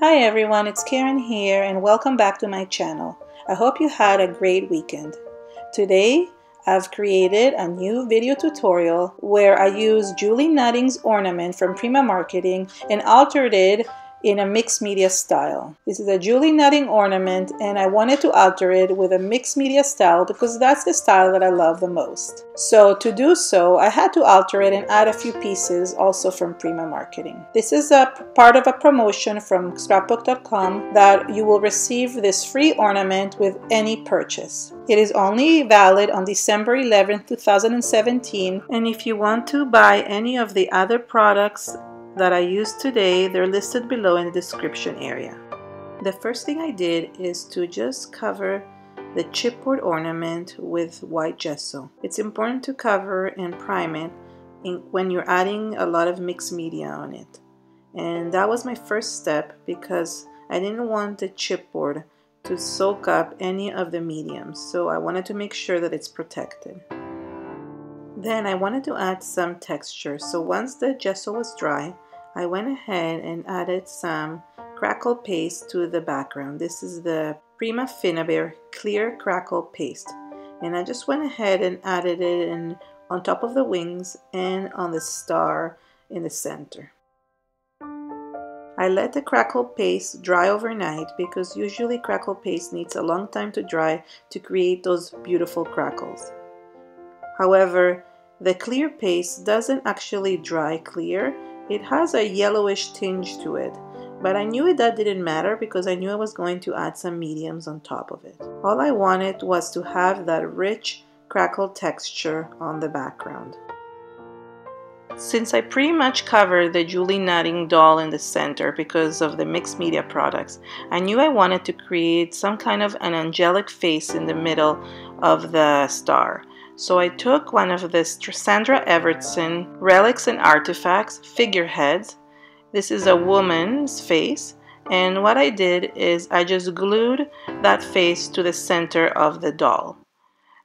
Hi everyone, it's Karen here and welcome back to my channel. I hope you had a great weekend. Today, I've created a new video tutorial where I used Julie Nutting's ornament from Prima Marketing and altered it in a mixed media style. This is a Julie Nutting ornament and I wanted to alter it with a mixed media style because that's the style that I love the most. So to do so, I had to alter it and add a few pieces also from Prima Marketing. This is a part of a promotion from scrapbook.com that you will receive this free ornament with any purchase. It is only valid on December 11th, 2017, and if you want to buy any of the other products that I used today, they're listed below in the description area. The first thing I did is to just cover the chipboard ornament with white gesso. It's important to cover and prime it when you're adding a lot of mixed media on it. And that was my first step because I didn't want the chipboard to soak up any of the mediums, so I wanted to make sure that it's protected. Then I wanted to add some texture, so once the gesso was dry, I went ahead and added some Crackle paste to the background. This is the Prima Finnabair clear Crackle paste, and I just went ahead and added it on top of the wings and on the star in the center. I let the Crackle paste dry overnight because usually Crackle paste needs a long time to dry to create those beautiful crackles. However, the clear paste doesn't actually dry clear. It has a yellowish tinge to it, but I knew that didn't matter because I knew I was going to add some mediums on top of it. All I wanted was to have that rich crackle texture on the background. Since I pretty much covered the Julie Nutting doll in the center because of the mixed media products, I knew I wanted to create some kind of an angelic face in the middle of the star. So I took one of the Sandra Evertson Relics and Artifacts figureheads. This is a woman's face, and what I did is I just glued that face to the center of the doll.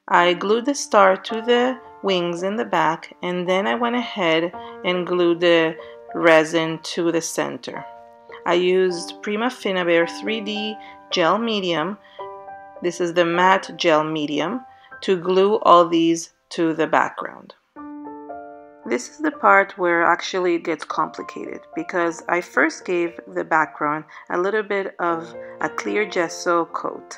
I glued the star to the wings in the back, and then I went ahead and glued the resin to the center. I used Prima Finnabair 3D gel medium. This is the matte gel medium, to glue all these to the background. This is the part where actually it gets complicated because I first gave the background a little bit of a clear gesso coat.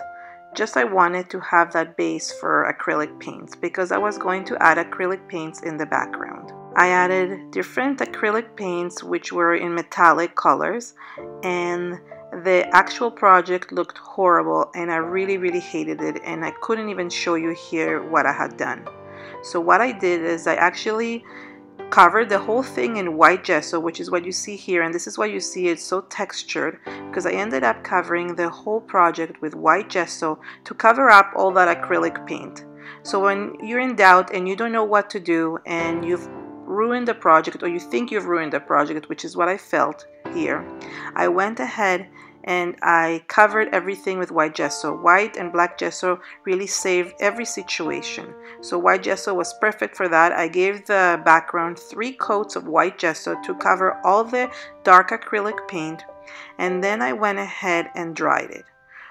Just I wanted to have that base for acrylic paints because I was going to add acrylic paints in the background. I added different acrylic paints which were in metallic colors, and the actual project looked horrible and I really hated it, and I couldn't even show you here what I had done. So what I did is I actually covered the whole thing in white gesso, which is what you see here, and this is why you see it's so textured because I ended up covering the whole project with white gesso to cover up all that acrylic paint. So when you're in doubt and you don't know what to do and you've ruined the project, or you think you've ruined the project, which is what I felt here, I went ahead and I covered everything with white gesso. White and black gesso really saved every situation. So white gesso was perfect for that. I gave the background 3 coats of white gesso to cover all the dark acrylic paint, and then I went ahead and dried it.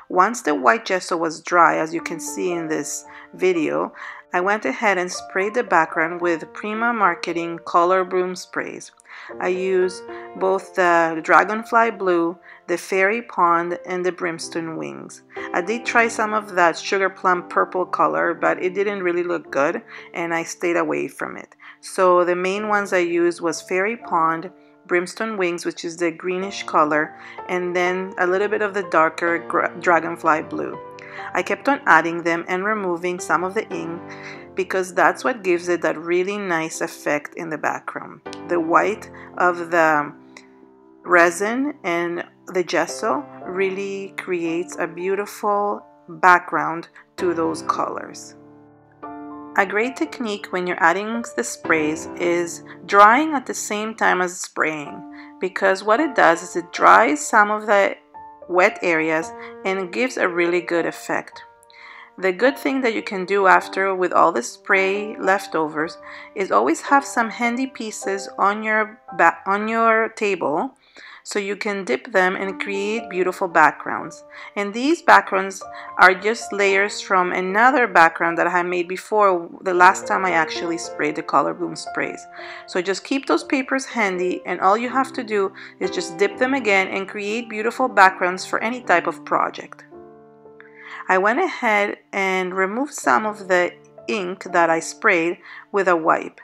Once the white gesso was dry, as you can see in this video, I went ahead and sprayed the background with Prima Marketing Color Broom sprays. I used both the Dragonfly blue, the Fairy Pond, and the Brimstone wings. I did try some of that Sugar Plum purple color, but it didn't really look good and I stayed away from it. So the main ones I used was Fairy Pond, Brimstone wings, which is the greenish color, and then a little bit of the darker Dragonfly blue. I kept on adding them and removing some of the ink because that's what gives it that really nice effect in the background. The white of the resin and the gesso really creates a beautiful background to those colors. A great technique when you're adding the sprays is drying at the same time as spraying, because what it does is it dries some of the wet areas and it gives a really good effect. The good thing that you can do after with all the spray leftovers is always have some handy pieces on your table so you can dip them and create beautiful backgrounds. And these backgrounds are just layers from another background that I had made before the last time I actually sprayed the Color Boom sprays. So just keep those papers handy, and all you have to do is just dip them again and create beautiful backgrounds for any type of project. I went ahead and removed some of the ink that I sprayed with a wipe.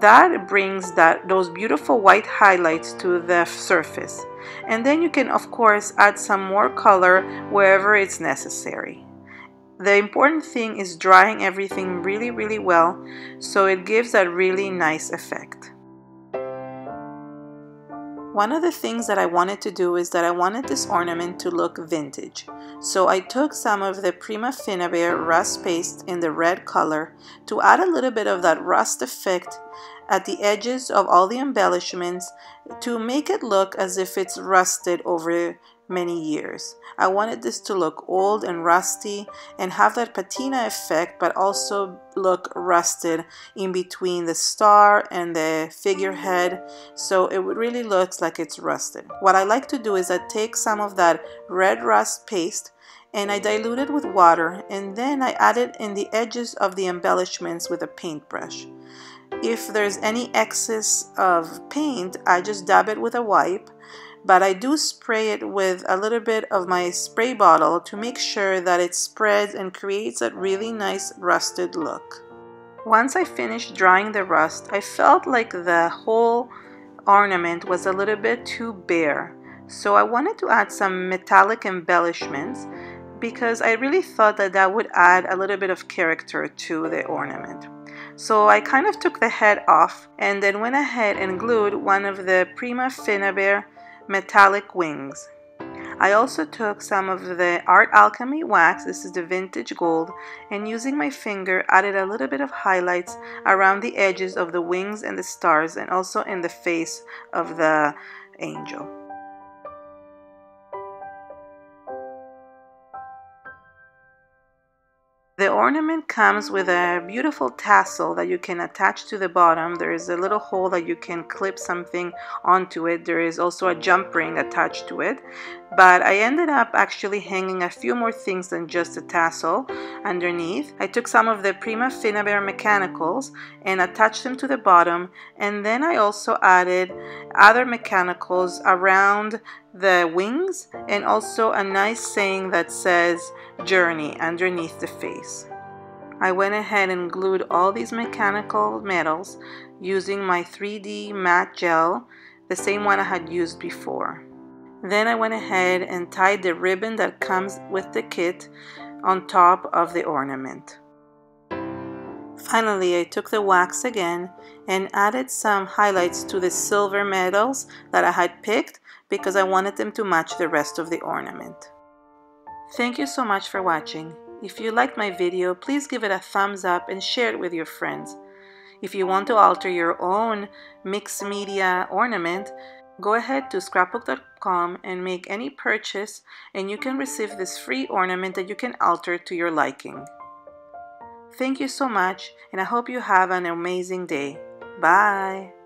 That brings those beautiful white highlights to the surface. And then you can of course add some more color wherever it's necessary. The important thing is drying everything really well, so it gives a really nice effect. One of the things that I wanted to do is that I wanted this ornament to look vintage. So I took some of the Prima Finnabair rust paste in the red color to add a little bit of that rust effect at the edges of all the embellishments to make it look as if it's rusted over many years. I wanted this to look old and rusty and have that patina effect, but also look rusted in between the star and the figurehead, so it really looks like it's rusted. What I like to do is I take some of that red rust paste and I dilute it with water, and then I add it in the edges of the embellishments with a paintbrush. If there's any excess of paint, I just dab it with a wipe, but I do spray it with a little bit of my spray bottle to make sure that it spreads and creates a really nice rusted look. Once I finished drying the rust, I felt like the whole ornament was a little bit too bare, so I wanted to add some metallic embellishments because I really thought that that would add a little bit of character to the ornament. So I kind of took the head off and then went ahead and glued one of the Prima Finnabair metallic wings. I also took some of the Art Alchemy wax, this is the vintage gold, and using my finger added a little bit of highlights around the edges of the wings and the stars, and also in the face of the angel. The ornament comes with a beautiful tassel that you can attach to the bottom. There is a little hole that you can clip something onto it. There is also a jump ring attached to it. But I ended up actually hanging a few more things than just a tassel underneath. I took some of the Prima Finnabair mechanicals and attached them to the bottom, and then I also added other mechanicals around the wings and also a nice saying that says Journey underneath the face. I went ahead and glued all these mechanical metals using my 3D matte gel, the same one I had used before. Then I went ahead and tied the ribbon that comes with the kit on top of the ornament. Finally, I took the wax again and added some highlights to the silver metals that I had picked because I wanted them to match the rest of the ornament. Thank you so much for watching. If you liked my video, please give it a thumbs up and share it with your friends. If you want to alter your own mixed media ornament, go ahead to scrapbook.com and make any purchase, and you can receive this free ornament that you can alter to your liking. Thank you so much, and I hope you have an amazing day. Bye!